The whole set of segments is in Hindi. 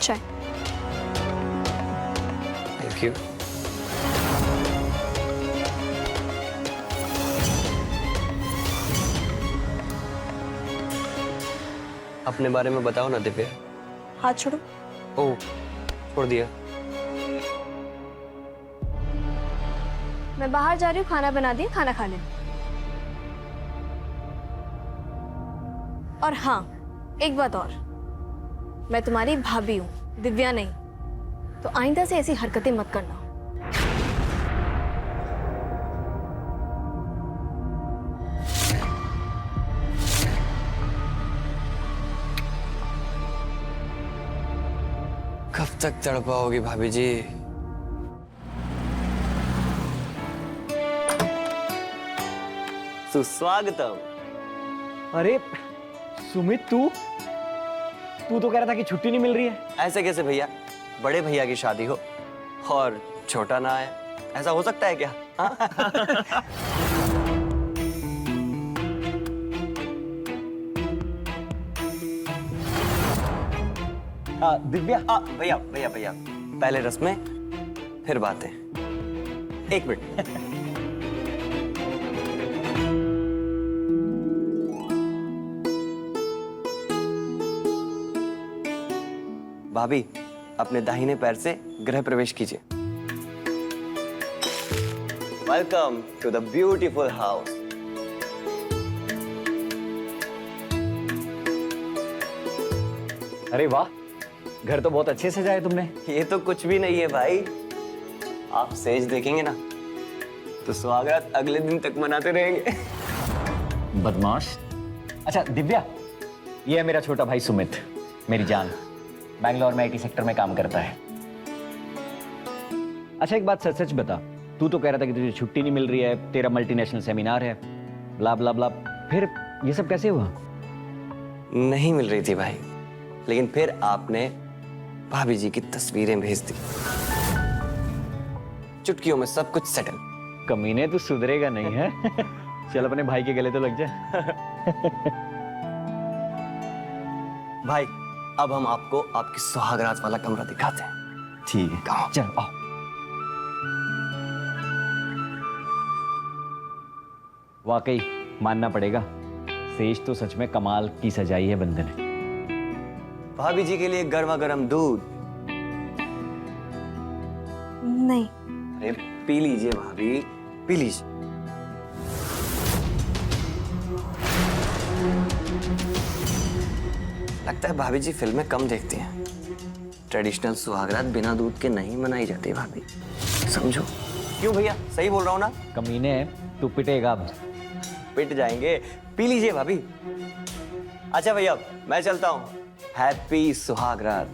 चाय। Thank you. अपने बारे में बताओ ना दिव्या। हाथ छोड़ो। ओह, छोड़ दिया। मैं बाहर जा रही हूँ, खाना बना दिए, खाना खा लेना। और हाँ, एक बात और, मैं तुम्हारी भाभी हूँ, दिव्या नहीं। तो आइंदा से ऐसी हरकतें मत करना। कब तक तड़पाओगी भाभी जी? सुस्वागतम। अरे सुमित, तू तो कह रहा था कि छुट्टी नहीं मिल रही है। ऐसे कैसे भैया? बड़े भैया की शादी हो और छोटा ना आए, ऐसा हो सकता है क्या? हाँ? दिव्या, भैया भैया भैया, पहले रस्में फिर बातें। एक मिनट। भाभी, अपने दाहिने पैर से गृह प्रवेश कीजिए। Welcome to the beautiful house. अरे वाह, घर तो बहुत अच्छे से सजाया तुमने। ये तो कुछ भी नहीं है भाई, आप सेज देखेंगे ना तो स्वागत अगले दिन तक मनाते रहेंगे। बदमाश। अच्छा दिव्या, ये है मेरा छोटा भाई सुमित, मेरी जान। बैंगलोर में आईटी सेक्टर में काम करता है। अच्छा एक बात सच सच बता, तू तो कह रहा था कि तुझे छुट्टी नहीं मिल रही है, तेरा मल्टीनेशनल सेमिनार है, ब्ला ब्ला ब्ला, फिर ये सब कैसे हुआ? नहीं मिल रही थी भाई, लेकिन फिर आपने भाभी जी की तस्वीरें भेज दी। चुटकियों में सब कुछ सेटल। कमीने, तू सुधरेगा नहीं है। चल अपने भाई के गले तो लग जा। भाई, अब हम आपको आपकी सुहागरात वाला कमरा दिखाते हैं। ठीक है, कहो। चल आओ। वाकई मानना पड़ेगा, सेज तो सच में कमाल की सजाई है बंदे ने। भाभी जी के लिए गर्मा गर्म दूध। नहीं। अरे पी लीजिए भाभी, पी लीजिए। लगता है भाभी जी फिल्में कम देखती हैं। ट्रेडिशनल सुहागरात बिना दूध के नहीं मनाई जाती भाभी, समझो। क्यों भैया, सही बोल रहा हूँ ना? कमीने, तू पिटेगा अब। पिट जाएंगे, पी लीजिए भाभी। अच्छा भैया, मैं चलता हूँ। हैप्पी सुहागरात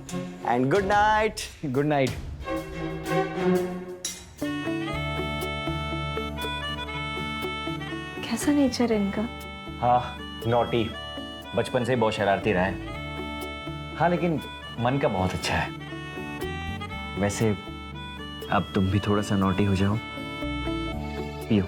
and good night. Good night. कैसा नेचर है इनका? हाँ, नॉटी, बचपन से ही बहुत शरारती रहा है। हाँ लेकिन मन का बहुत अच्छा है। वैसे अब तुम भी थोड़ा सा नॉटी हो जाओ, पियो।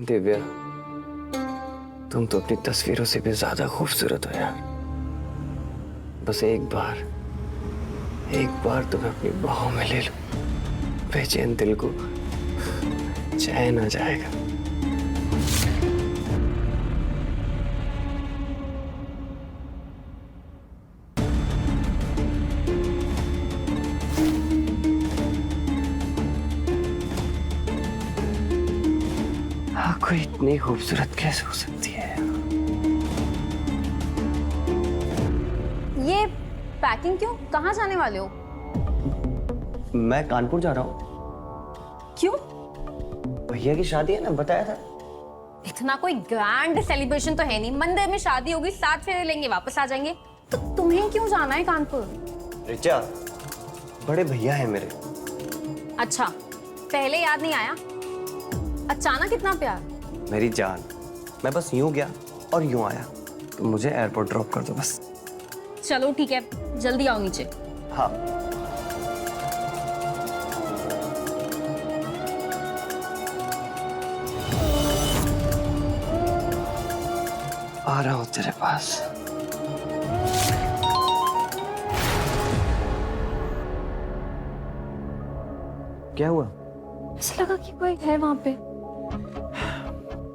दिव्या, तुम तो अपनी तस्वीरों से भी ज्यादा खूबसूरत हो यार। बस एक बार तुम्हें अपनी बाहों में ले लो, बेचैन दिल को चैन आ जाएगा। कोई इतनी खूबसूरत कैसे हो सकती है? ये पैकिंग क्यों? कहाँ जाने वाले हो? मैं कानपुर जा रहा हूँ। क्यों? भैया की शादी है ना, बताया था। इतना कोई ग्रैंड सेलिब्रेशन तो है नहीं, मंदिर में शादी होगी, 7 फेरे लेंगे, वापस आ जाएंगे। तो तुम्हें क्यों जाना है कानपुर? रिचा, बड़े भैया है मेरे। अच्छा, पहले याद नहीं आया? अचानक इतना प्यार? मेरी जान, मैं बस यूं गया और यूं आया, तो मुझे एयरपोर्ट ड्रॉप कर दो बस। चलो ठीक है, जल्दी आओ नीचे। हाँ। आ रहा हूं तेरे पास। क्या हुआ? ऐसा लगा कि कोई है वहां पे।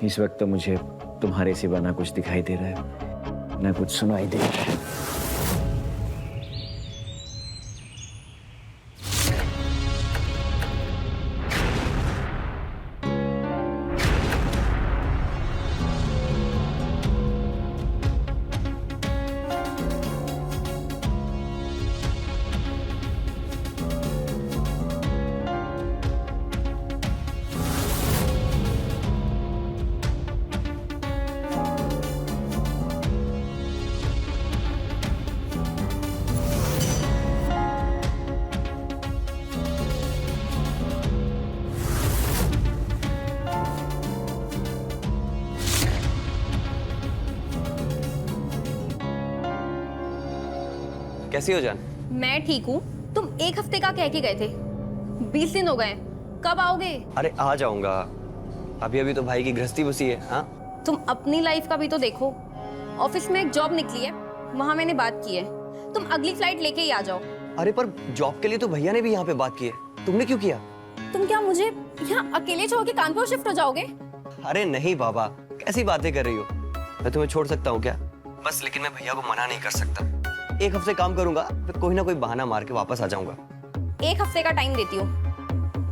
इस वक्त तो मुझे तुम्हारे सिवा ना कुछ दिखाई दे रहा है, ना कुछ सुनाई दे रहा है। कैसी हो जान? मैं ठीक हूँ। तुम 1 हफ्ते का कह के गए थे, 20 दिन हो गए, कब आओगे? अरे आ जाऊंगा, अभी अभी तो भाई की गृहस्थी बसी है। हाँ, तुम अपनी लाइफ का भी तो देखो। ऑफिस में एक जॉब निकली है, वहां मैंने बात की है, तुम अगली फ्लाइट लेके ही आ जाओ। अरे पर जॉब के लिए तो भैया ने भी यहाँ पे बात की है, तुमने क्यों किया? तुम क्या मुझे यहाँ अकेले छोड़ के कानपुर शिफ्ट हो जाओगे? अरे नहीं बाबा, कैसी बातें कर रही हो? मैं तुम्हें छोड़ सकता हूँ क्या? बस लेकिन मैं भैया को मना नहीं कर सकता। 1 हफ्ते काम करूंगा, फिर कोई ना कोई बहाना मार के वापस आ जाऊंगा। 1 हफ्ते का टाइम देती हूँ।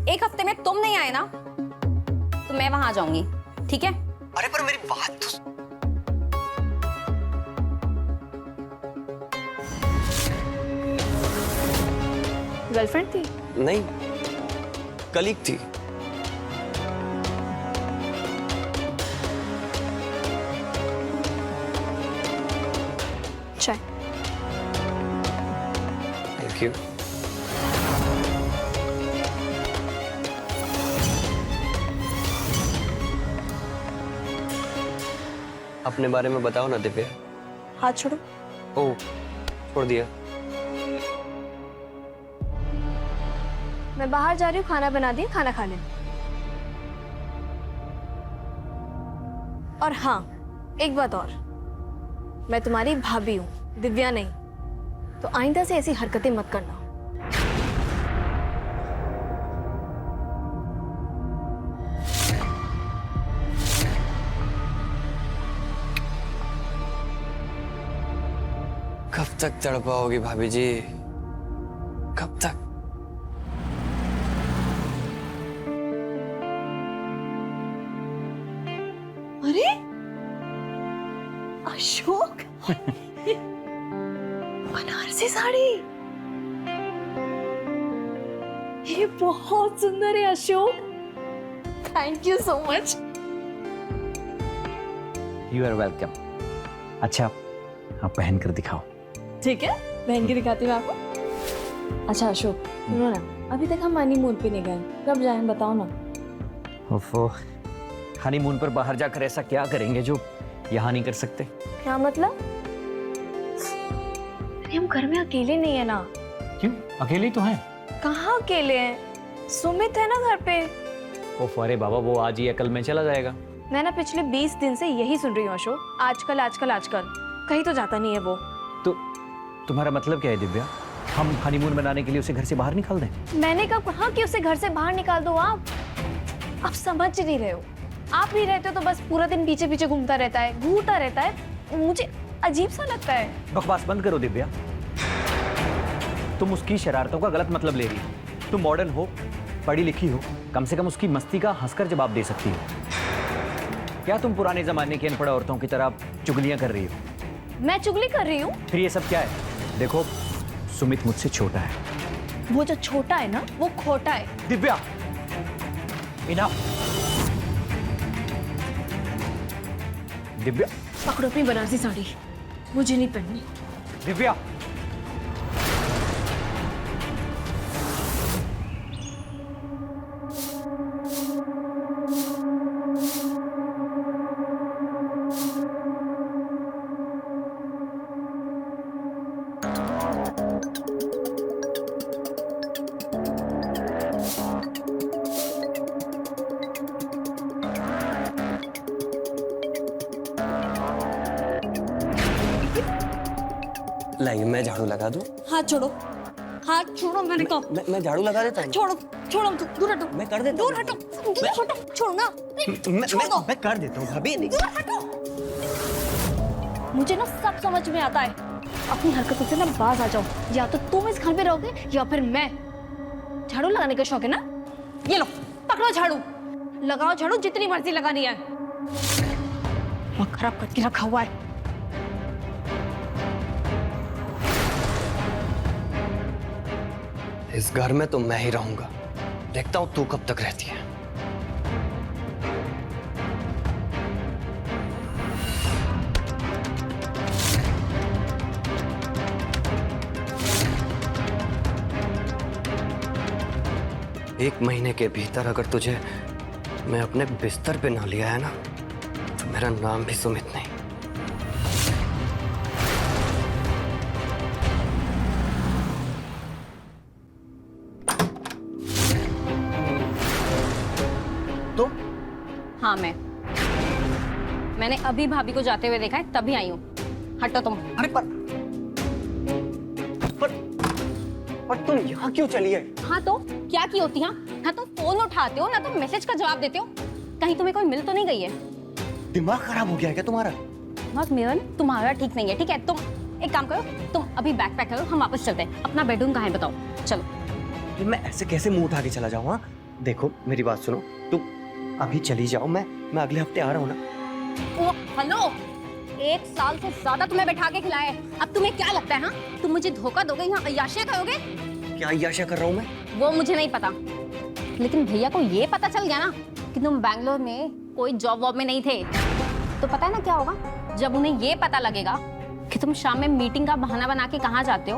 1 हफ्ते में तुम नहीं आए ना, तो मैं वहां आ जाऊंगी, ठीक है? अरे पर मेरी बात तो गर्लफ्रेंड थी? नहीं, कलीग थी। चाय। Thank you. अपने बारे में बताओ ना दिव्या। हाथ छोड़ो। ओ, छोड़ दिया। मैं बाहर जा रही हूँ, खाना बना दिया, खाना खा लें। और हाँ, एक बात और, मैं तुम्हारी भाभी हूँ, दिव्या नहीं। तो आइंदा से ऐसी हरकतें मत करना। कब तक तड़पाओगी भाभी जी? कब तक? अरे अशोक, बनारसी साड़ी, ये बहुत सुंदर है Ashok. Thank you so much. You are welcome. अच्छा, आप पहन कर दिखाओ। ठीक है, पहन के दिखाती हूँ आपको। अच्छा अशोक, सुनो ना, अभी तक हम हनीमून पे नहीं गए, कब जाएं बताओ ना। ओफो, हनीमून पर बाहर जाकर ऐसा क्या करेंगे जो यहाँ नहीं कर सकते? क्या मतलब? अरे हम घर में अकेले नहीं है ना। क्यों, अकेले ही तो हैं। कहाँ अकेले हैं? सुमित है ना घर पे। ओफो, अरे बाबा, वो आज या कल में चला जाएगा। मैं ना पिछले 20 दिन से यही सुन रही हूँ अशोक, आजकल आजकल आजकल, कहीं तो जाता नहीं है वो। तो तुम्हारा मतलब क्या है दिव्या? हम हनीमून मनाने के लिए उसे घर से बाहर निकाल दें? मैंने कब कहा कि उसे घर से बाहर निकाल दो? आप समझ नहीं रहे हो। आप नहीं रहते हो तो बस पूरा दिन पीछे पीछे घूमता रहता है, घूरता रहता है, मुझे अजीब सा लगता है। बकवास बंद करो दिव्या, तुम उसकी शरारतों का गलत मतलब ले रही हो। तुम मॉडर्न हो, पढ़ी लिखी हो, कम से कम उसकी मस्ती का हंसकर जवाब दे सकती हो। क्या तुम पुराने जमाने की अनपढ़ औरतों की तरह चुगलियां कर रही हो? मैं चुगली कर रही हूँ? फिर ये सब क्या है? देखो, सुमित मुझसे छोटा है। वो जो छोटा है ना, वो खोटा है। दिव्या, इनफ। दिव्या, पकड़ो अपनी बनारसी साड़ी, मुझे नहीं पहननी। दिव्या, लाइए मैं झाड़ू लगा दूं। हाथ छोड़ो, हाथ छोड़ो, मैंने कहा। मैं झाड़ू लगा देता हूँ। छोड़ो, छोड़ो, दूर हटो। मैं कर देता दूर हूँ। हटो, दूर हटो, छोड़ो ना। छोड़ दो। मैं कर देता हूँ भाभी। दूर हटो। मुझे ना सब समझ में आता है। अपनी हरकतों से ना बाज आ जाओ। या तो तुम इस घर में रहोगे या फिर मैं। झाड़ू लगाने का शौक है ना? ये लो, पकड़ो झाड़ू, लगाओ झाड़ू, जितनी मर्जी लगानी है। वहाँ खराब करके रखा हुआ है। इस घर में तो मैं ही रहूंगा। देखता हूँ तू कब तक रहती है। एक महीने के भीतर अगर तुझे मैं अपने बिस्तर पे ना लिया है ना, तो मेरा नाम भी सुमित नहीं। तो हाँ, मैंने अभी भाभी को जाते हुए देखा है, तभी आई हूँ। हटो तुम। अरे पर तुम यहाँ क्यों चली है? हाँ तो क्या की होती? हाँ, ना तुम फोन उठाते हो ना तुम मैसेज का जवाब देते हो। कहीं तुम्हें कोई मिल तो नहीं गई है? दिमाग खराब हो गया है क्या तुम्हारा? बस मेरा तुम्हारा ठीक नहीं है, ठीक है? तुम एक काम करो, तुम अभी बैग पैक करो, हम वापस चलते हैं। अपना बेडरूम कहाँ है बताओ, चलो। मैं ऐसे कैसे मुंह उठा के चला जाऊँ? हाँ देखो मेरी बात सुनो, तुम अभी चली जाओ, मैं अगले हफ्ते आ रहा हूँ ना। ओ हेलो, 1 साल से ज्यादा तुम्हें बैठा के खिलाया है। अब तुम्हें क्या लगता है? हाँ, तुम मुझे धोखा दोगे, यहाँ अय्याशियां करोगे? क्या अय्याशियां कर रहा हूँ मैं? वो मुझे नहीं पता, लेकिन भैया को ये पता चल गया ना कि तुम बैंगलोर में कोई जॉब वॉब में नहीं थे, तो पता है ना क्या होगा? जब उन्हें ये पता लगेगा कि तुम शाम में मीटिंग का बहाना बना के कहाँ जाते हो,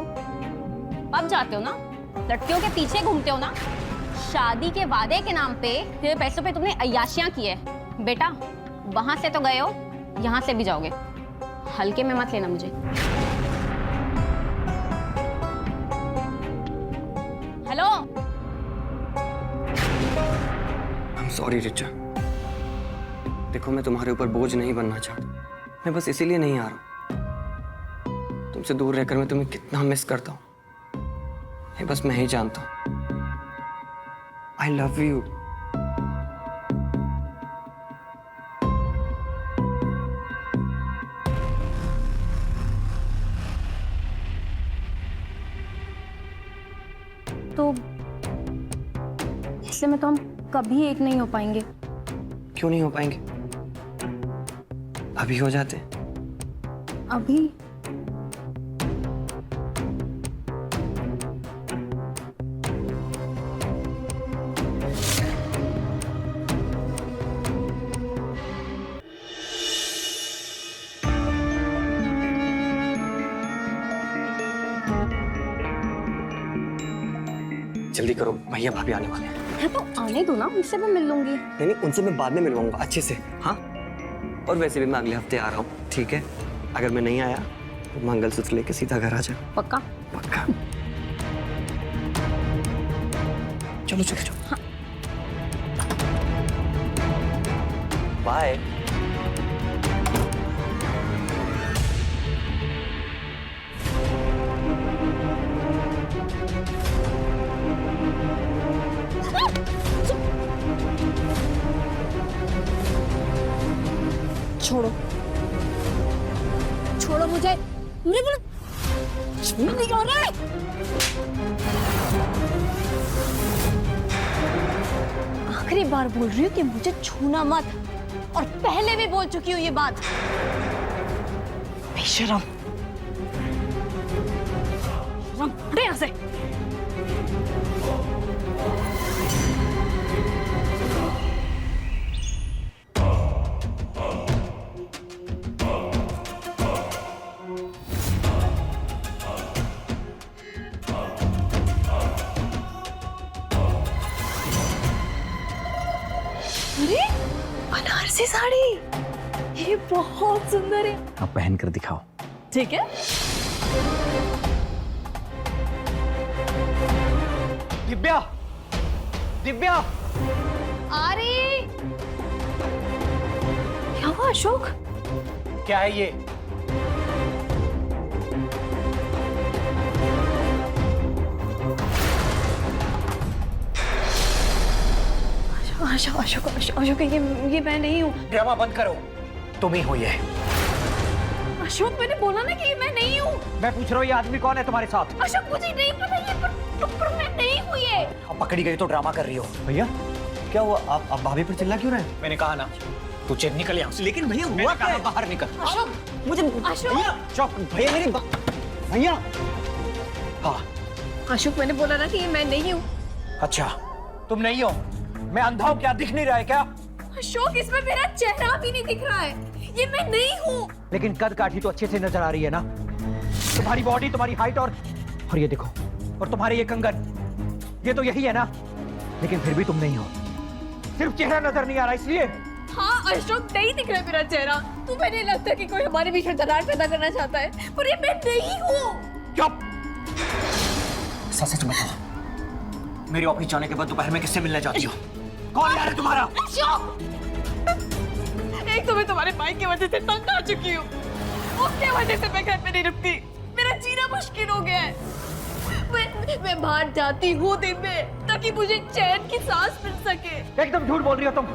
अब जाते हो ना, लड़कियों के पीछे घूमते हो ना, शादी के वादे के नाम पे तेरे पैसों पे तुमने अय्याशियां की है। बेटा, वहां से तो गए हो, यहाँ से भी जाओगे। हल्के में मत लेना मुझे। Hello, I'm sorry Richa. देखो मैं तुम्हारे ऊपर बोझ नहीं बनना चाहता, मैं बस इसीलिए नहीं आ रहा। तुमसे दूर रहकर मैं तुम्हें कितना मिस करता हूँ, ये बस मैं ही जानता हूँ। I love you। तो इसलिए में तो हम कभी एक नहीं हो पाएंगे। क्यों नहीं हो पाएंगे? अभी हो जाते। अभी? जल्दी करो, भैया भाभी आने वाले हैं। हाँ तो आने दो ना, उनसे भी मिल लूंगी। नहीं, उनसे मैं बाद में मिलवाऊंगा अच्छे से। हाँ, और वैसे भी मैं अगले हफ्ते आ रहा हूँ, ठीक है? अगर मैं नहीं आया तो मंगलसूत्र लेके सीधा घर आ जा। पक्का? पक्का। चलो चलो चलो। हाँ। बाय। छोड़ो, छोड़ो मुझे, मुझे बोलो, छूने नहीं हो रहा है। आखिरी बार बोल रही हूँ कि मुझे छूना मत, और पहले भी बोल चुकी हूँ ये बात। बेशरम। हटे यहाँ से। अरे बनारसी साड़ी, ये बहुत सुंदर है। आप पहन कर दिखाओ। ठीक है। दिव्या, दिव्या, आ रही। क्या हुआ अशोक? क्या है ये? अशोक अशोक अशोक अशोक, ये मैं नहीं हूँ। ड्रामा बंद करो, तुम ही हो ये। अशोक मैंने बोला ना कि ये मैं नहीं हूँ। मैं पूछ रहा हूँ ये आदमी कौन है तुम्हारे साथ? अशोक मुझे नहीं पता ये, पर मैं नहीं हूँ ये। अब पकड़ी गई तो ड्रामा कर रही हो। भैया क्या हुआ? आप भाभी पर चिल्ला क्यों रहे हैं? मैंने कहा ना तू चेन निकल यहाँ से। लेकिन भैया हुआ क्या? बाहर निकल। अशोक मुझे अशोक। भैया चौक, भैया मेरी भैया। हाँ अशोक मैंने बोला ना कि ये मैं नहीं हूँ। अच्छा तुम नहीं हो? मैं अंधा हूँ क्या? दिख नहीं रहा है क्या? अशोक इसमें मेरा चेहरा भी नहीं दिख रहा है, ये मैं नहीं हूँ। लेकिन कद काठी तो अच्छे से नजर आ रही है ना, तुम्हारी बॉडी, तुम्हारी हाइट और ये देखो, और तुम्हारे ये कंगन, ये तो यही है ना। लेकिन फिर भी तुम नहीं हो, सिर्फ चेहरा नजर नहीं आ रहा इसलिए। हाँ अशोक नहीं दिख रहा है मेरा चेहरा। तुम्हें नहीं लगता कि कोई हमारे बीच में दरार पैदा करना चाहता है? पर ये मैं नहीं हूँ। चुप। सच बताओ, मेरे ऑफिस जाने के बाद दोपहर में किससे मिलने जाती हो? कौन यार है तुम्हारा? अशोक, एक तो मैं तुम्हारे भाई की वजह से तंग आ चुकी हूँ, उसके वजह से मैं घर पे नहीं रुकती। मेरा जीना मुश्किल हो गया है। मैं बाहर जाती हूँ दिन में ताकि मुझे चैन की सांस मिल सके। एकदम झूठ बोल रही हो तुम।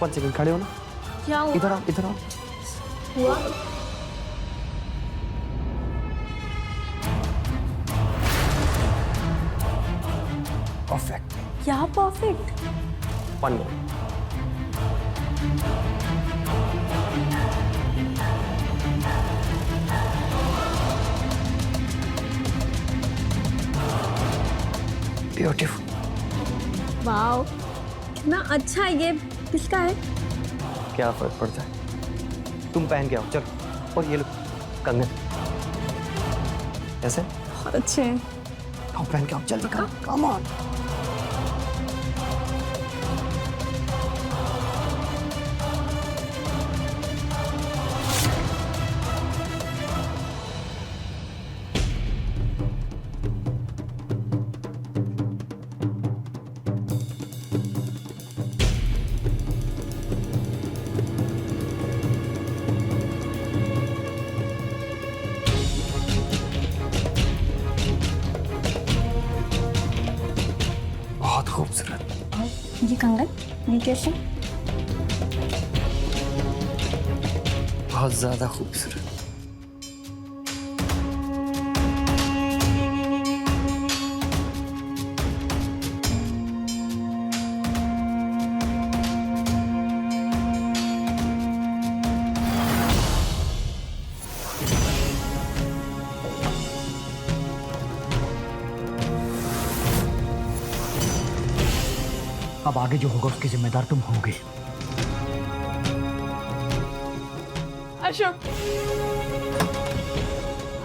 वन सेकंड, खड़े हो ना। क्या हुआ? इधर आओ, इधर आओ। हुआ? परफेक्ट। क्या perfect? One more. Beautiful. Wow, कितना अच्छा है ये। किसका है? क्या फर्क पड़ता है? तुम पहन के आओ, चलो। और ये लो कंगन, ऐसे बहुत अच्छे हैं। आओ पहन के आओ, जल्दी करो, कम ऑन। बहुत खूबसूरत। ये कंगन, ये कैसे? बहुत ज्यादा खूबसूरत। अब आगे जो होगा उसके जिम्मेदार तुम होगे। अशोक,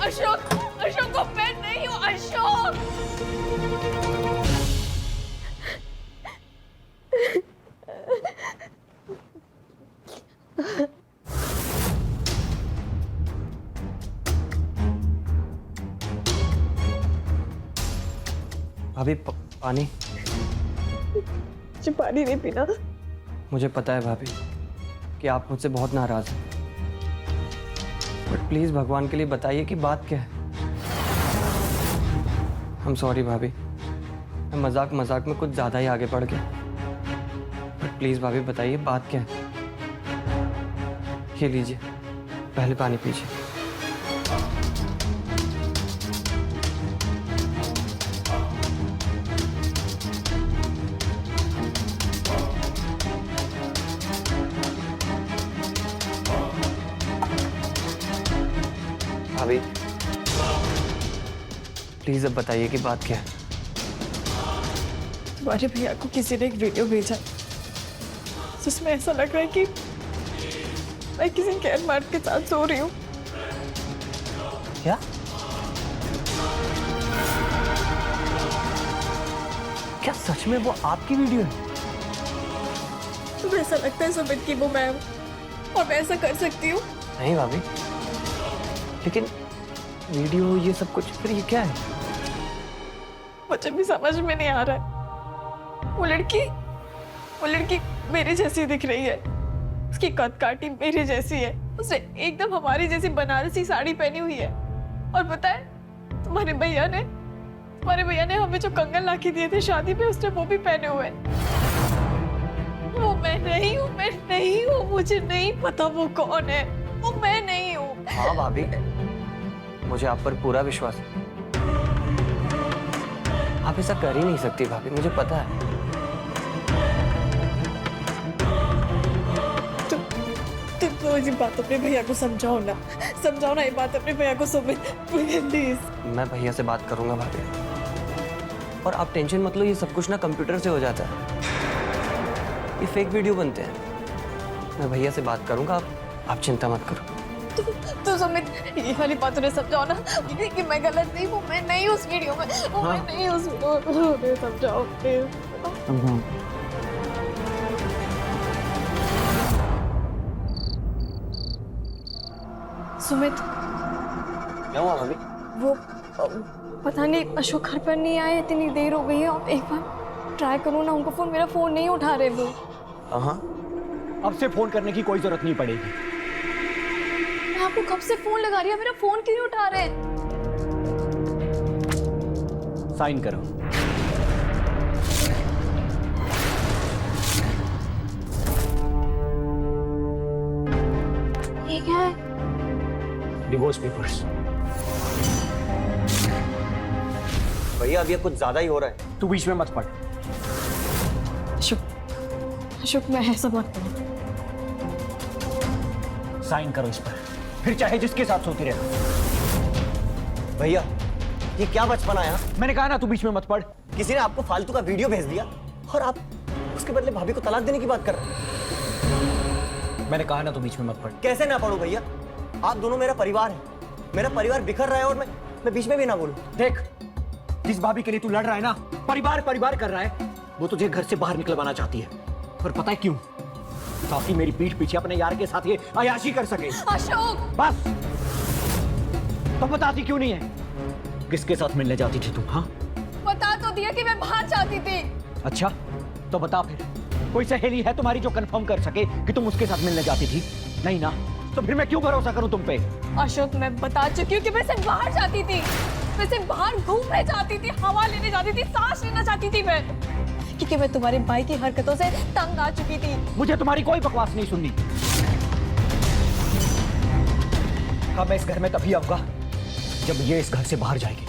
अशोक, अशोक को मैं नहीं हूँ। अशोक भाभी पानी। मुझे पानी नहीं पीना। मुझे पता है भाभी कि आप मुझसे बहुत नाराज हैं, बट प्लीज भगवान के लिए बताइए कि बात क्या है। I'm सॉरी भाभी, मैं मजाक मजाक में कुछ ज्यादा ही आगे बढ़ गया, बट प्लीज भाभी बताइए बात क्या है। ये लीजिए, पहले पानी पीजिए। भाभी प्लीज अब बताइए कि बात क्या है। तुम्हारे भैया को किसी ने एक वीडियो भेजा जिसमें ऐसा लग रहा है कि मैं किसी गैर मर्द के साथ सो रही हूँ। क्या क्या सच में वो आपकी वीडियो है? तुम्हें ऐसा लगता है सुमित की वो मैं हूँ और मैं ऐसा कर सकती हूँ? नहीं भाभी, लेकिन वीडियो ये सब कुछ, फिर ये क्या है? मुझे भी समझ में नहीं आ रहा है। वो लड़की मेरे जैसी दिख रही है। उसकी कद काठी मेरे जैसी है। उसने एकदम हमारी जैसी बनारसी साड़ी पहनी हुई है। और पता है तुम्हारे भैया ने हमें जो कंगन लाके दिए थे शादी पे, उसने वो भी पहने हुए हैं। वो मैं नहीं हूँ। मुझे नहीं पता वो कौन है। वो मैं नहीं हूँ। हाँ भाभी, मुझे आप पर पूरा विश्वास है। आप ऐसा कर ही नहीं सकती भाभी, मुझे पता है। तुम ये बात अपने भैया को समझाओ ना ये बात अपने भैया को सुमित, प्लीज। मैं भैया से बात करूंगा भाभी, और आप टेंशन मत लो, ये सब कुछ ना कंप्यूटर से हो जाता है। ये फेक वीडियो बनते हैं। मैं भैया से बात करूंगा, आप चिंता मत करो। तो सुमित ये वाली बात उन्हें समझाओ ना कि मैं गलत नहीं हूँ। मैं नहीं उस वीडियो में। मैं नहीं उस वीडियो में। उन्हें समझाओ प्लीज। सुमित, क्या हुआ भाभी? वो पता नहीं अशोक घर पर नहीं आए, इतनी देर हो गई है। आप एक बार ट्राई करो ना उनका फोन। मेरा फोन नहीं उठा रहे वो। हाँ, अब से फोन करने की कोई जरूरत नहीं पड़ेगी। मैं आपको कब से फोन लगा रही हूँ, मेरा फोन क्यों नहीं उठा रहे? साइन करो। ये क्या है? Divorce papers. भैया अब ये कुछ ज्यादा ही हो रहा है। तू बीच में मत पड़। अशोक मैं ऐसा मत करो। साइन करो इस पर, फिर चाहे जिसके साथ सोती रहे। भैया ये क्या बचपन आया? मैंने कहा ना तू बीच में मत पड़। किसी ने आपको फालतू का वीडियो भेज दिया और आप उसके बदले भाभी को तलाक देने की बात कर रहे हैं। मैंने कहा ना तू बीच में मत पड़। कैसे ना पढ़ूं भैया? आप दोनों मेरा परिवार है। मेरा परिवार बिखर रहा है और मैं बीच में भी ना बोलूं। देख, जिस भाभी के लिए तू लड़ रहा है ना, परिवार कर रहा है, वो तुझे घर से बाहर निकलवाना चाहती है। पर पता है क्यों? ताकि मेरी पीठ पीछे अपने यार के साथ ये अयाशी कर सके। अशोक बस, तो बताती क्यों नहीं है? किसके साथ मिलने जाती थी तुम? हाँ, बता तो दिया कि मैं बाहर जाती थी। अच्छा तो बता फिर, कोई सहेली है तुम्हारी जो कंफर्म कर सके कि तुम उसके साथ मिलने जाती थी? नहीं ना, तो फिर मैं क्यों भरोसा करूं तुम पे? अशोक मैं बता चुकी हूँ कि मैं सिर्फ बाहर जाती थी। मैं सिर्फ बाहर घूमने जाती थी, हवा लेने जाती थी, सांस लेना चाहती थी मैं, क्योंकि मैं तुम्हारे भाई की हरकतों से तंग आ चुकी थी। मुझे तुम्हारी कोई बकवास नहीं सुननी। हाँ, मैं इस घर में तभी आऊंगा जब ये इस घर से बाहर जाएगी।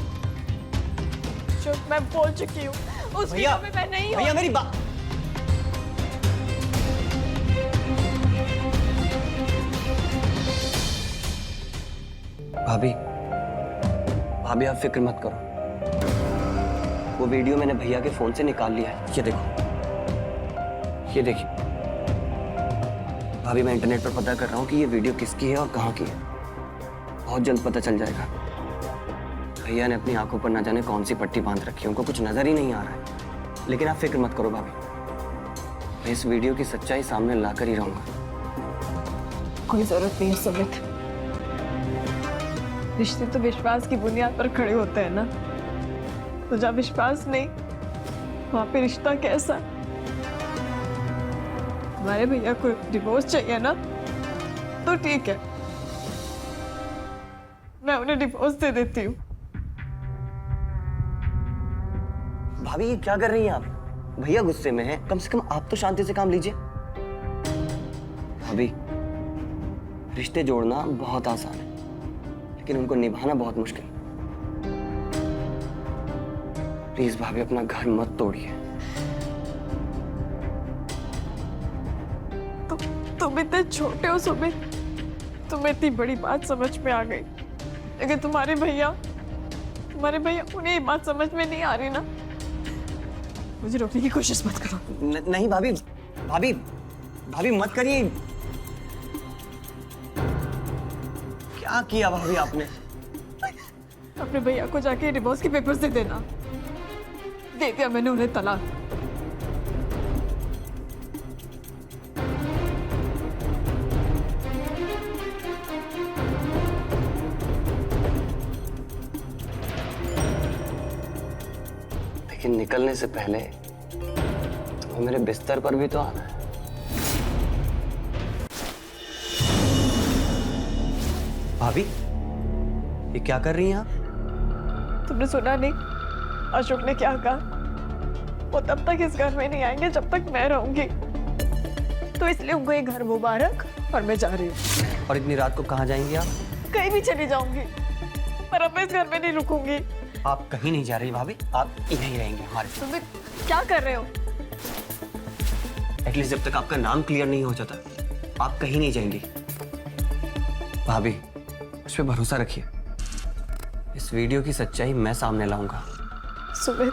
अशोक मैं बोल चुकी हूँ, उस वीडियो में मैं नहीं हूँ। भैया मेरी बात। भाभी आप फिक्र मत करो, वो वीडियो मैंने भैया के फोन से निकाल लिया है। ये देखो, ये देखिए भाभी, मैं इंटरनेट पर पता कर रहा हूँ कि ये वीडियो किसकी है और कहाँ की है। बहुत जल्द पता चल जाएगा। भैया ने अपनी आंखों पर ना जाने कौन सी पट्टी बांध रखी है, उनको कुछ नजर ही नहीं आ रहा है। लेकिन आप फिक्र मत करो भाभी, मैं इस वीडियो की सच्चाई सामने लाकर ही रहूंगा। कोई जरूरत नहीं है सुमित। रिश्ते तो विश्वास की बुनियाद पर खड़े होते हैं ना। तो जब विश्वास नहीं, वहां पे रिश्ता कैसा? हमारे भैया को डिवोर्स चाहिए ना, तो ठीक है, मैं उन्हें डिवोर्स दे देती हूँ। भाभी ये क्या कर रही हैं आप? भैया गुस्से में हैं, कम से कम आप तो शांति से काम लीजिए। भाभी, रिश्ते जोड़ना बहुत आसान है, लेकिन उनको निभाना बहुत मुश्किल। प्लीज भाभी, अपना घर मत तोड़िए। तुम इतने छोटे हो सुमित, तुम्हें इतनी बड़ी बात समझ में आ गई, लेकिन तुम्हारे भैया उन्हें ये बात समझ में नहीं आ रही ना। मुझे रोकने की कोशिश मत करो। नहीं भाभी, भाभी भाभी मत करिए। क्या किया भाभी आपने? अपने भैया को जाके डिवोर्स के पेपर्स दे देना। दे दिया मैंने उन्हें तलाक। लेकिन निकलने से पहले तुम्हें मेरे बिस्तर पर भी तो आना है। भाभी, ये क्या कर रही हैं आप? तुमने सुना नहीं अशोक ने क्या कहा? वो तब तक इस घर में नहीं आएंगे जब तक मैं रहूंगी। तो इसलिए उनको ये घर मुबारक, और मैं जा रही हूँ। और इतनी रात को कहाँ जाएंगी आप? कहीं भी चली जाऊंगी, पर अब मैं इस घर में नहीं रुकूंगी। आप कहीं नहीं जा रही भाभी, आप यहीं रहेंगे हमारे साथ। तुम क्या कर रहे हो? एटलीस्ट जब तक आपका नाम क्लियर नहीं हो जाता, आप कहीं नहीं जाएंगी। भाभी, उस पर भरोसा रखिए। इस वीडियो की सच्चाई मैं सामने लाऊंगा। Sumit,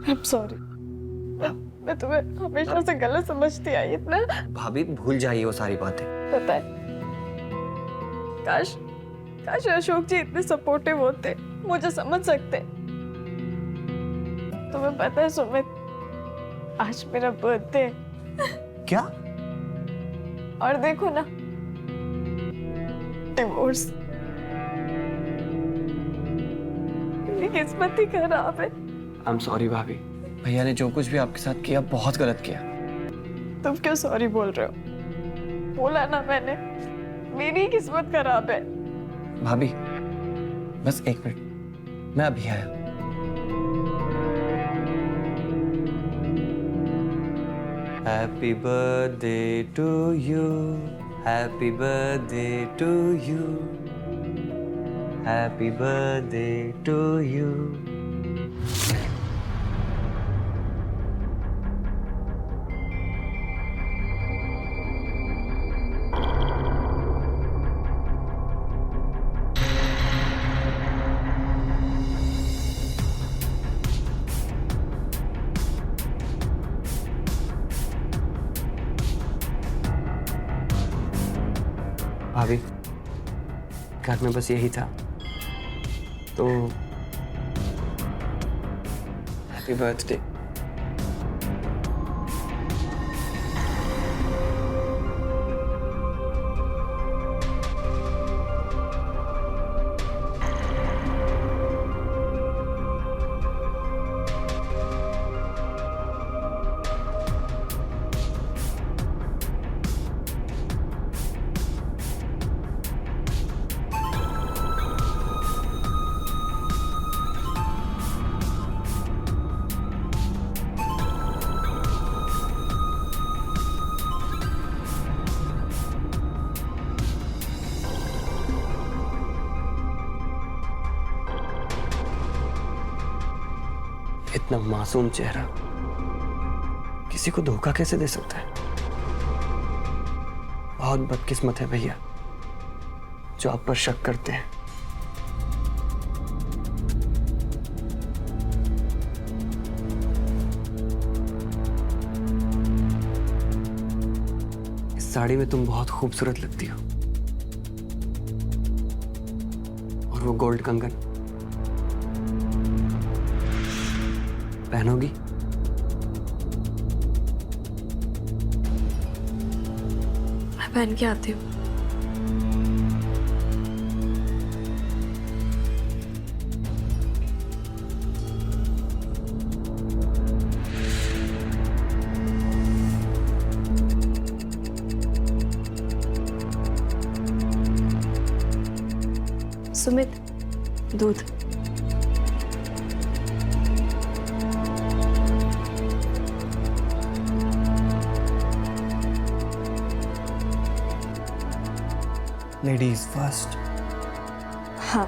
I'm sorry। मैं तुम्हें हमेशा से गलत समझती आई इतना। भाभी भूल जाइए वो सारी बातें। पता है, काश अशोक जी इतने सपोर्टिव होते, मुझे समझ सकते। तुम्हें पता है सुमित, आज मेरा बर्थडे है। क्या? और देखो ना, डिवोर्स। मेरी किस्मत ही खराब है। आई एम सॉरी भाभी, भैया ने जो कुछ भी आपके साथ किया बहुत गलत किया। तुम क्यों सॉरी बोल रहे हो? बोला ना मैंने, मेरी किस्मत खराब है। भाभी बस एक मिनट, मैं अभी आया। Happy birthday to you, happy birthday to you, happy birthday to you. भाभी, घर में बस यही था, तो हैप्पी बर्थडे। इतना मासूम चेहरा किसी को धोखा कैसे दे सकता है? बहुत बदकिस्मत है भैया जो आप पर शक करते हैं। इस साड़ी में तुम बहुत खूबसूरत लगती हो, और वो गोल्ड कंगन पहनोगी? मैं पहन के आती हूँ। सुमित, दूध। Ladies first. हाँ।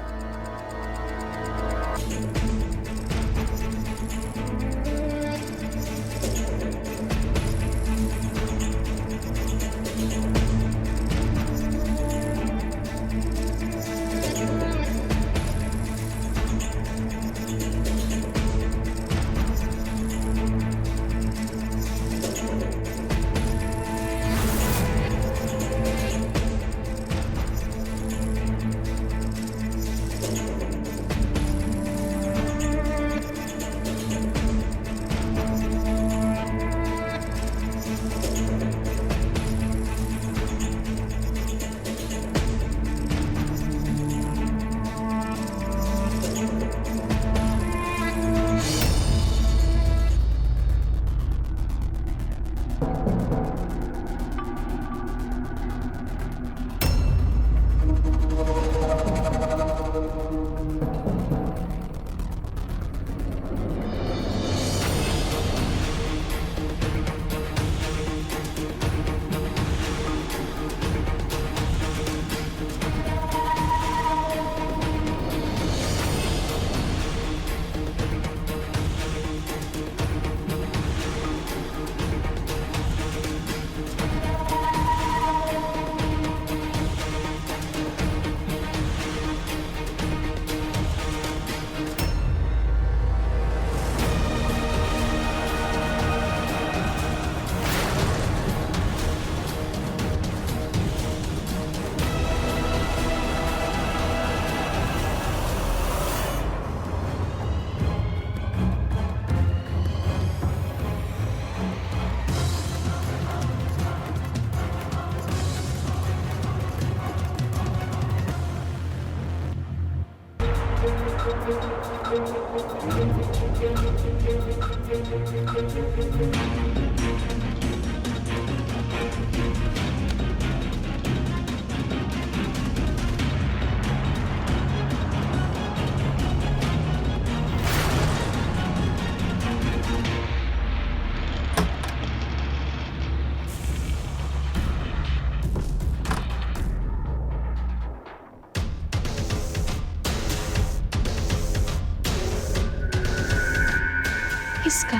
किसका?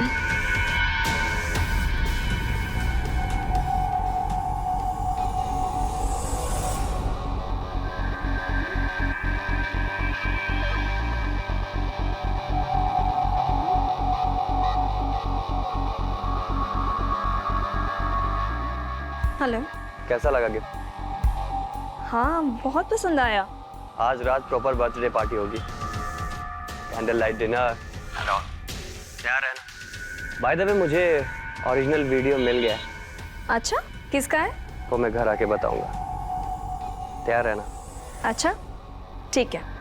हेलो। कैसा लगा गिफ्ट? हाँ, बहुत पसंद आया। आज रात प्रॉपर बर्थडे पार्टी होगी, कैंडल लाइट डिनर। हेलो, तैयार है ना? बाय द वे मुझे ओरिजिनल वीडियो मिल गया है। अच्छा, किसका है? वो मैं घर आके बताऊंगा। तैयार है ना? अच्छा, ठीक है।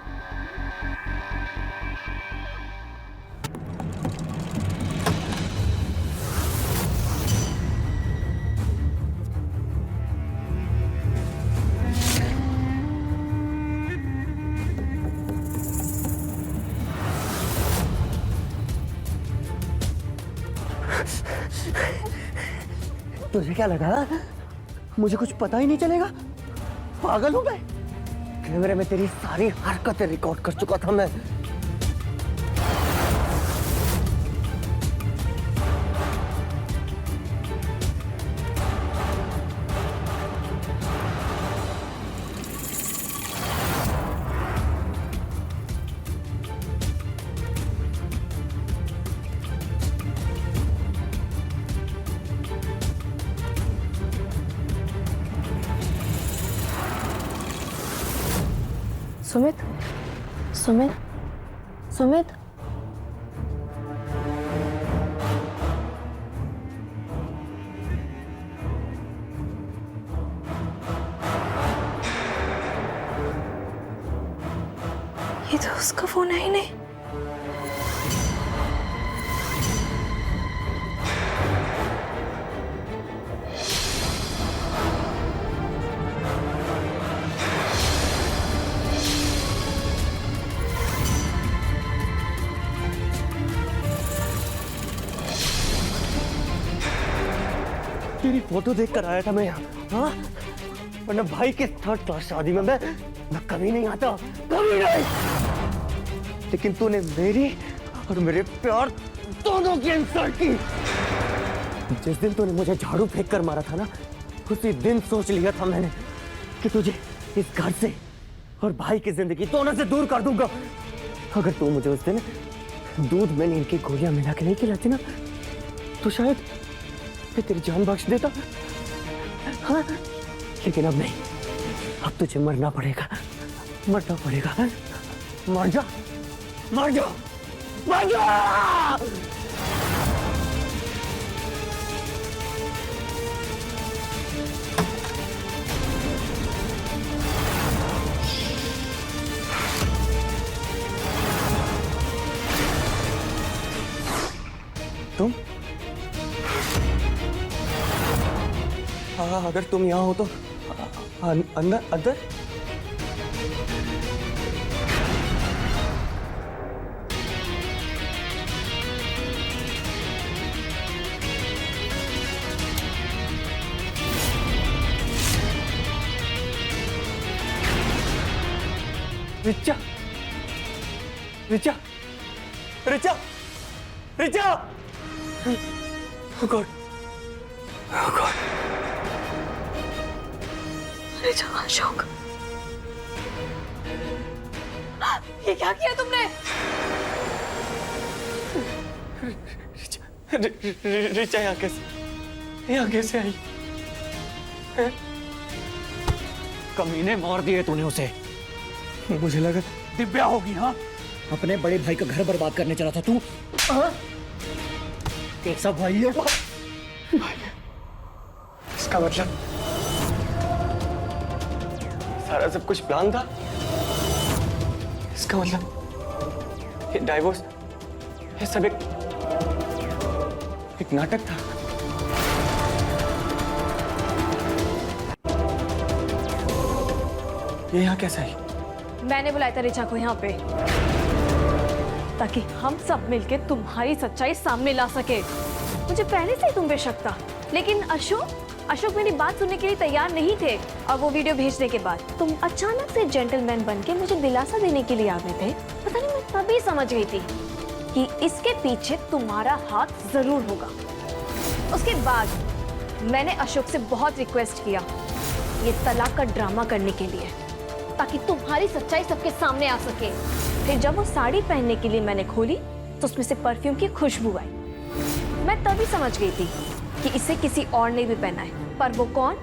तुझे क्या लगा मुझे कुछ पता ही नहीं चलेगा? पागल हूं मैं? कैमरे में तेरी सारी हरकतें रिकॉर्ड कर चुका था मैं। सुमित, सुमित सुमित ये तो उसका फोन है ही नहीं। तेरी फोटो देख कर आया था मैं यहाँ, हाँ? वरना भाई के थर्ड क्लास शादी में मैं कभी नहीं आता, कभी नहीं। लेकिन तूने मेरी और मेरे प्यार दोनों की इंसल्ट की। जिस दिन तूने मुझे झाड़ू फेंक कर मारा था ना, उसी दिन सोच लिया था मैंने कि तुझे इस घर से और भाई की जिंदगी दोनों से दूर कर दूंगा। अगर तू मुझे उस दिन दूध में नींद की गोलियां मिला के नहीं खिलाती ना, तो शायद मैं तेरी जान बख्श देता। हाँ, लेकिन अब नहीं, अब तुझे मरना पड़ेगा, मरना पड़ेगा। मर जा, मर जा, मर जा। तुम अगर तुम यहाँ हो तो अंदर अंदर। Richa Richa Richa Richa. Oh God. Oh God. Richa, Ashok, ये क्या किया तुमने? रिचा यहाँ कैसे आई? कमीने मार दिए तूने उसे। मुझे लगा दिव्या होगी। हाँ, अपने बड़े भाई का घर बर्बाद करने चला था तू। कैसा भाई है? इसका मतलब सारा सब कुछ प्लान था। इसका मतलब ये डाइवोर्स, ये सब एक नाटक था। ये यहाँ कैसे आई? मैंने बुलाया था रिचा को यहाँ पे ताकि हम सब मिलके तुम्हारी सच्चाई सामने ला सके। मुझे पहले से ही तुम पे शक था, लेकिन अशोक मेरी बात सुनने के लिए तैयार नहीं थे। और वो वीडियो भेजने के बाद तुम अचानक से जेंटलमैन बन के मुझे दिलासा देने के लिए आ गए थे। पता नहीं, मैं तभी समझ गई थी कि इसके पीछे तुम्हारा हाथ जरूर होगा। उसके बाद मैंने अशोक से बहुत रिक्वेस्ट किया ये तलाक का ड्रामा करने के लिए, ताकि तुम्हारी सच्चाई सबके सामने आ सके। फिर जब वो साड़ी पहनने के लिए मैंने खोली तो उसमें से परफ्यूम की खुशबू आई। मैं तभी समझ गई थी कि इसे किसी और ने भी पहना है, पर वो कौन?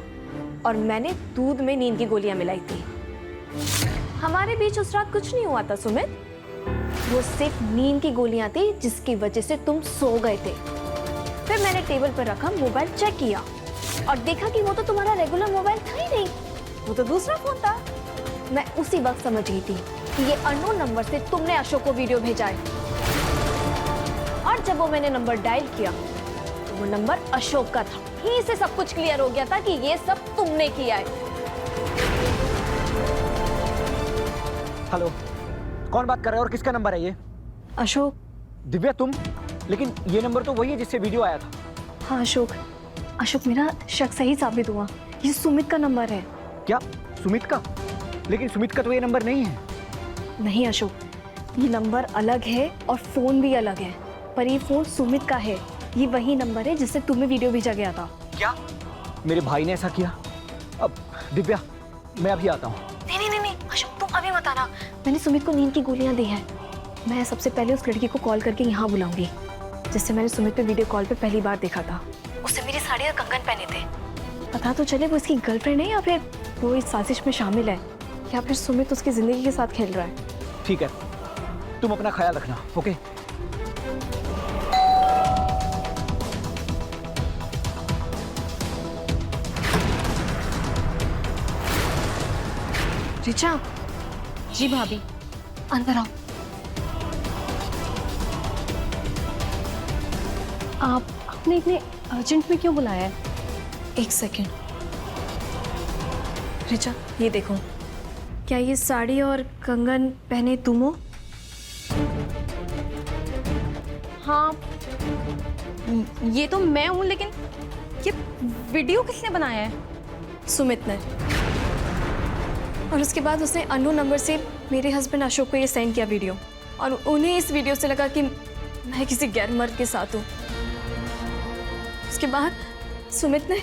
और मैंने दूध में नींद की गोलियां मिलाई थी। हमारे बीच उस रात कुछ नहीं हुआ था सुमित, वो सिर्फ नींद की गोलियां थी जिसकी वजह से तुम सो गए थे। फिर मैंने टेबल पर रखा मोबाइल चेक किया और देखा कि वो तो तुम्हारा रेगुलर मोबाइल था ही नहीं, वो तो दूसरा फोन था। मैं उसी वक्त समझ गई थी कि ये अननोन नंबर से तुमने अशोक को वीडियो भेजा है। और जब वो मैंने नंबर डायल किया तो वो नंबर अशोक का था। यहीं से सब कुछ क्लियर हो गया था कि ये सब तुमने किया है। हेलो, कौन बात कर रहा है और किसका नंबर है ये? अशोक। दिव्या तुम? लेकिन ये नंबर तो वही है जिससे वीडियो आया था। हाँ अशोक मेरा शक सही साबित हुआ, ये सुमित का नंबर है। क्या सुमित का? लेकिन सुमित का तो ये नंबर नहीं है। नहीं अशोक, ये नंबर अलग है और फोन भी अलग है, पर ये फोन सुमित का है। ये वही नंबर है जिससे तुम्हें वीडियो भेजा गया था। क्या मेरे भाई ने ऐसा किया? अब दिव्या मैं अभी आता हूँ। नहीं अशोक, तुम अभी मत आना। मैंने सुमित को नींद की गोलियां दी हैं। मैं सबसे पहले उस लड़की को कॉल करके यहाँ बुलाऊंगी जिससे मैंने सुमित पे वीडियो कॉल पे पहली बार देखा था। उससे मेरी साड़ी और कंगन पहने थे। पता तो चले वो इसकी गर्लफ्रेंड है या फिर वो इस साजिश में शामिल है, या फिर सुमित उसकी जिंदगी के साथ खेल रहा है। ठीक है, तुम अपना ख्याल रखना, ओके? रिचा, जी भाभी। अंदर आओ। आपने इतने अर्जेंट में क्यों बुलाया है? एक सेकेंड। रिचा, ये देखो, क्या ये साड़ी और कंगन पहने तुम हो? हाँ, ये तो मैं हूँ, लेकिन ये वीडियो किसने बनाया है? सुमित ने। और उसके बाद उसने अननोन नंबर से मेरे हस्बैंड अशोक को ये सेंड किया वीडियो, और उन्हें इस वीडियो से लगा कि मैं किसी गैर मर्द के साथ हूँ। उसके बाद सुमित ने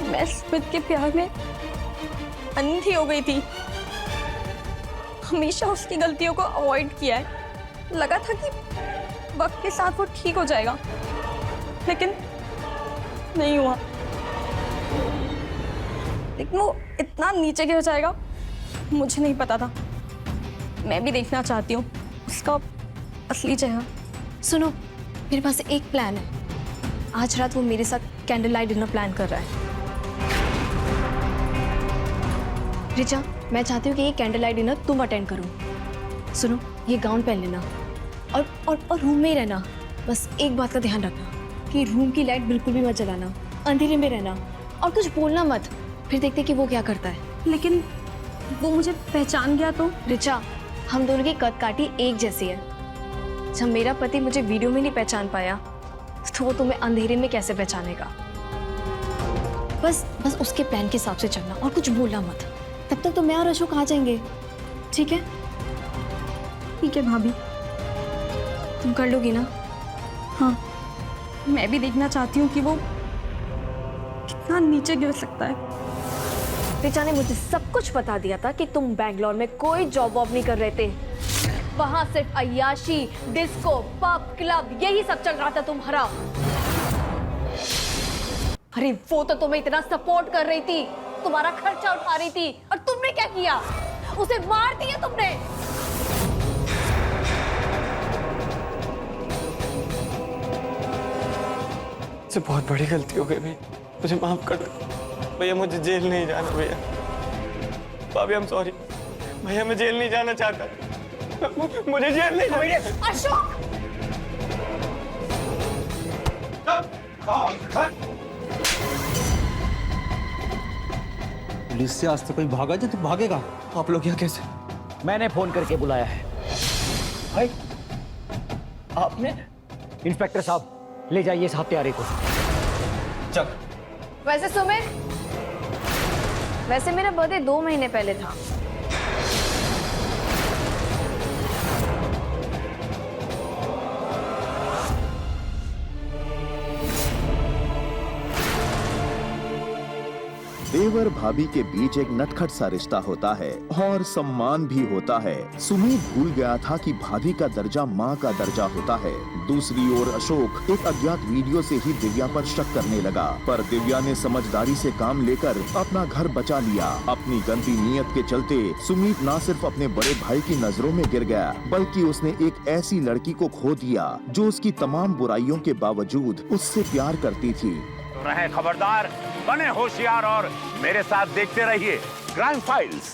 मैं सुमित के प्यार में अंधी हो गई थी। हमेशा उसकी गलतियों को अवॉइड किया है। लगा था कि वक्त के साथ वो ठीक हो जाएगा, लेकिन नहीं हुआ। लेकिन वो इतना नीचे गिर जाएगा मुझे नहीं पता था। मैं भी देखना चाहती हूँ उसका असली चेहरा। सुनो, मेरे पास एक प्लान है। आज रात वो मेरे साथ कैंडल लाइट डिनर प्लान कर रहा है। रिचा, मैं चाहती हूँ कि ये कैंडल लाइट डिनर तुम अटेंड करो। सुनो, ये गाउन पहन लेना और रूम में ही रहना। बस एक बात का ध्यान रखना कि रूम की लाइट बिल्कुल भी मत जलाना, अंधेरे में रहना और कुछ बोलना मत। फिर देखते कि वो क्या करता है। लेकिन वो मुझे पहचान गया तो? रिचा, हम दोनों की कद काठी एक जैसी है। जब मेरा पति मुझे वीडियो में नहीं पहचान पाया, तो वो तुम्हें अंधेरे में कैसे पहचानेगा? बस उसके प्लान के हिसाब से चलना और कुछ बोलना मत। तब तक तो मैं और अशोक आ जाएंगे, ठीक है? ठीक है भाभी। तुम कर लोगी ना? हाँ, मैं भी देखना चाहती हूँ कि वो कितना नीचे गिर सकता है। रिचा ने मुझे सब कुछ बता दिया था कि तुम बैंगलोर में कोई जॉब वॉब नहीं कर रहे थे। वहां सिर्फ अय्याशी, डिस्को, पब, क्लब यही सब चल रहा था तुम्हारा। अरे वो तो तुम्हें इतना सपोर्ट कर रही थी, तुम्हारा खर्चा उठा रही थी, और तुमने क्या किया? उसे मार दिया तुमने। मुझसे बहुत बड़ी गलती हो गई भैया, मुझे माफ कर दो भैया। मुझे जेल नहीं जाना भैया। भाभी, आई एम सॉरी भैया, मैं जेल नहीं जाना चाहता। मुझे जेल नहीं जाना। अशोक! पुलिस से आज तक कोई भागा जो तो भागेगा। आप लोग यहाँ कैसे? मैंने फोन करके बुलाया है। भाई, आपने? इंस्पेक्टर साहब, ले जाइए इस हत्यारे को। चल। वैसे सुमित, वैसे मेरा बर्थडे 2 महीने पहले था। देवर भाभी के बीच एक नटखट सा रिश्ता होता है और सम्मान भी होता है। सुमित भूल गया था कि भाभी का दर्जा माँ का दर्जा होता है। दूसरी ओर अशोक एक अज्ञात वीडियो से ही दिव्या पर शक करने लगा, पर दिव्या ने समझदारी से काम लेकर अपना घर बचा लिया। अपनी गंदी नीयत के चलते सुमित न सिर्फ अपने बड़े भाई की नजरों में गिर गया, बल्कि उसने एक ऐसी लड़की को खो दिया जो उसकी तमाम बुराइयों के बावजूद उससे प्यार करती थी। रहे खबरदार, बने होशियार और मेरे साथ देखते रहिए क्राइम फाइल्स।